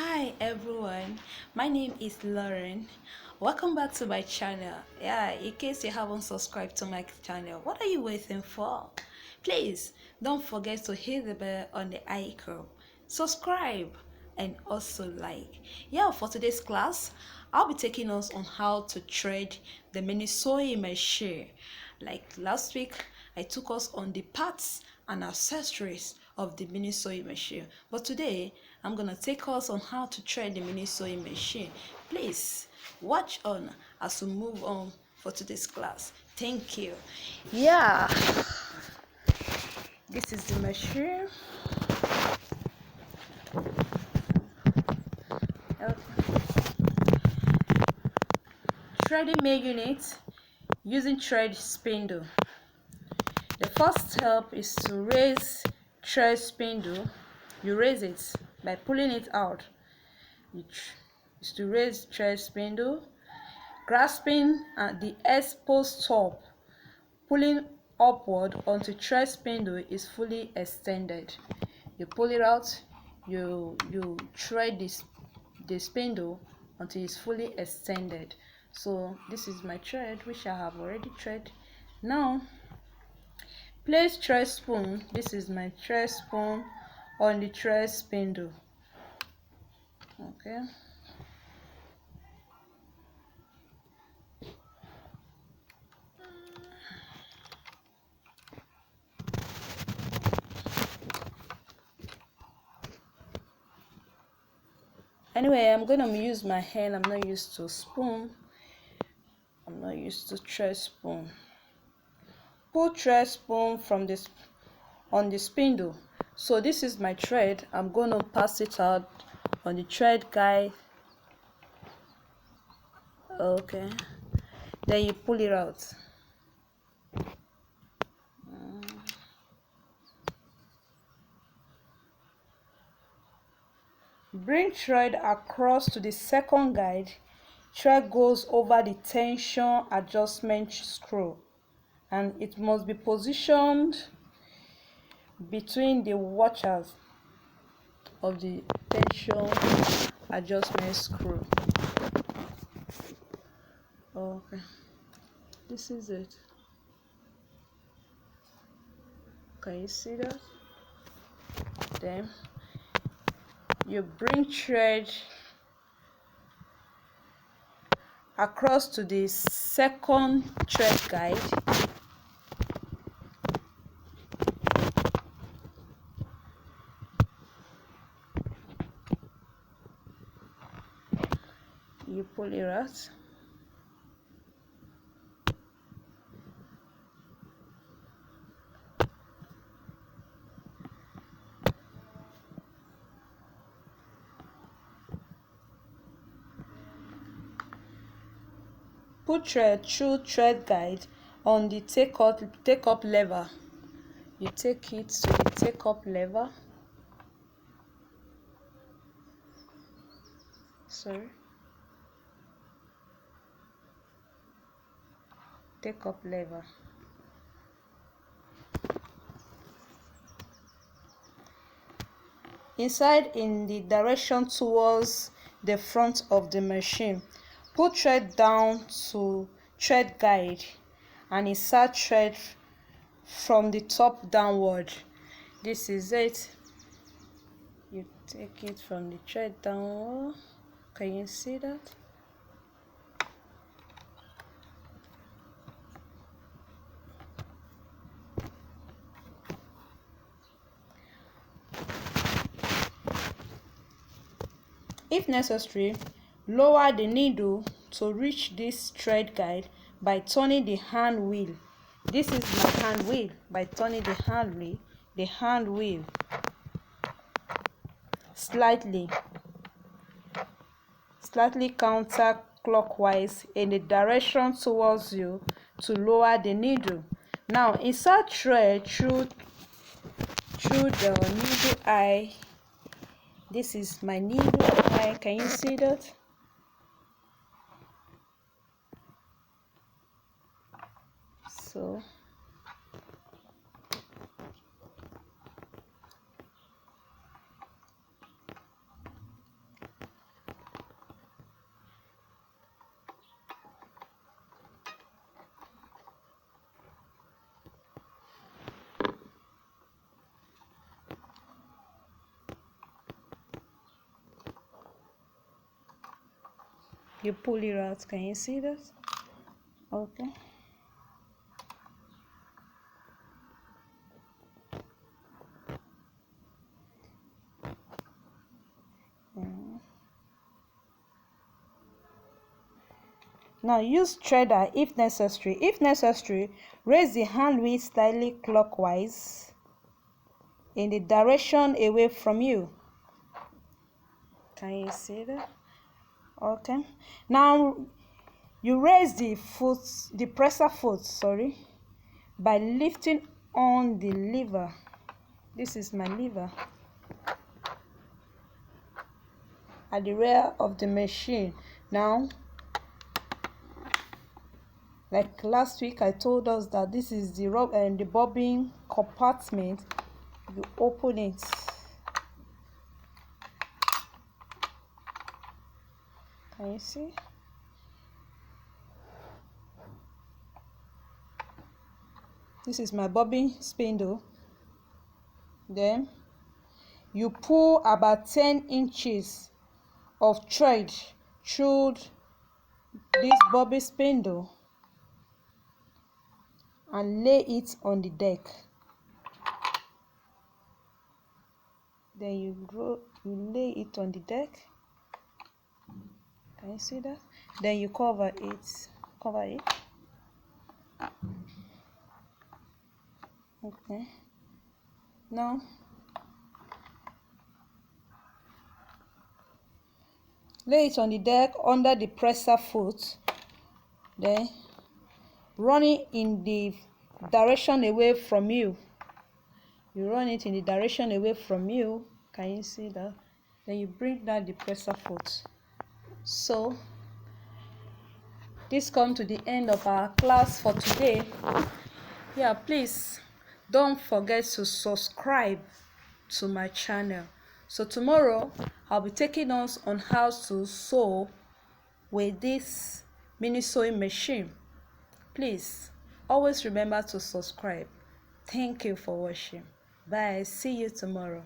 Hi everyone, my name is Lauren. Welcome back to my channel. In case you haven't subscribed to my channel, what are you waiting for? Please don't forget to hit the bell on the icon, subscribe, and also like. For today's class, I'll be taking us on how to thread the mini sewing machine. Like last week, I took us on the parts and accessories of the mini sewing machine. But today, I'm gonna take us on how to thread the mini sewing machine. Please watch on as we move on for today's class. Thank you. This is the machine. Threading main unit using thread spindle. The first step is to raise thread spindle. You raise it by pulling it out. Is to raise thread spindle, grasping at the exposed top, pulling upward until thread spindle is fully extended. You pull it out, you thread the spindle until it's fully extended. So this is my thread which I have already thread. Now place thread spoon. This is my thread spoon on the thread spindle. Okay. Anyway, I'm gonna use my hand. I'm not used to spoon. I'm not used to thread spoon. Pull thread spoon from this on the spindle. So this is my thread. I'm gonna pass it out on the thread guide. Okay. Then you pull it out. Bring thread across to the second guide. Thread goes over the tension adjustment screw and it must be positioned between the washers of the tension adjustment screw. Okay, this is it. Can you see that? Then you bring thread across to the second thread guide. You pull it out. Put thread through thread guide on the take up lever. You take it to the take up lever. Take up lever. Inside in the direction towards the front of the machine. Put thread down to thread guide and insert thread from the top downward. This is it. You take it from the thread downward. Can you see that? If necessary, lower the needle to reach this thread guide by turning the hand wheel. This is my hand wheel. By turning the hand wheel slightly counterclockwise in the direction towards you to lower the needle. Now insert thread through the needle eye. This is my needle eye. Can you see that? So you pull it out. Can you see that? Okay. Now use threader if necessary. If necessary, raise the hand wheel slightly clockwise in the direction away from you. Can you see that? Okay. Now you raise the presser foot, by lifting on the lever. This is my lever at the rear of the machine. Now, like last week, I told us that this is the the bobbin compartment. You open it. Can you see? This is my bobbin spindle. Then you pull about 10 inches of thread through this bobbin spindle and lay it on the deck. Then you lay it on the deck. Can you see that? Then you cover it. Okay. Now lay it on the deck under the presser foot. Then run it in the direction away from you. You run it in the direction away from you. Can you see that? Then you bring down the presser foot. So this comes to the end of our class for today. Yeah, please don't forget to subscribe to my channel. So tomorrow I'll be taking us on how to sew with this mini sewing machine. Please always remember to subscribe. Thank you for watching. Bye. See you tomorrow.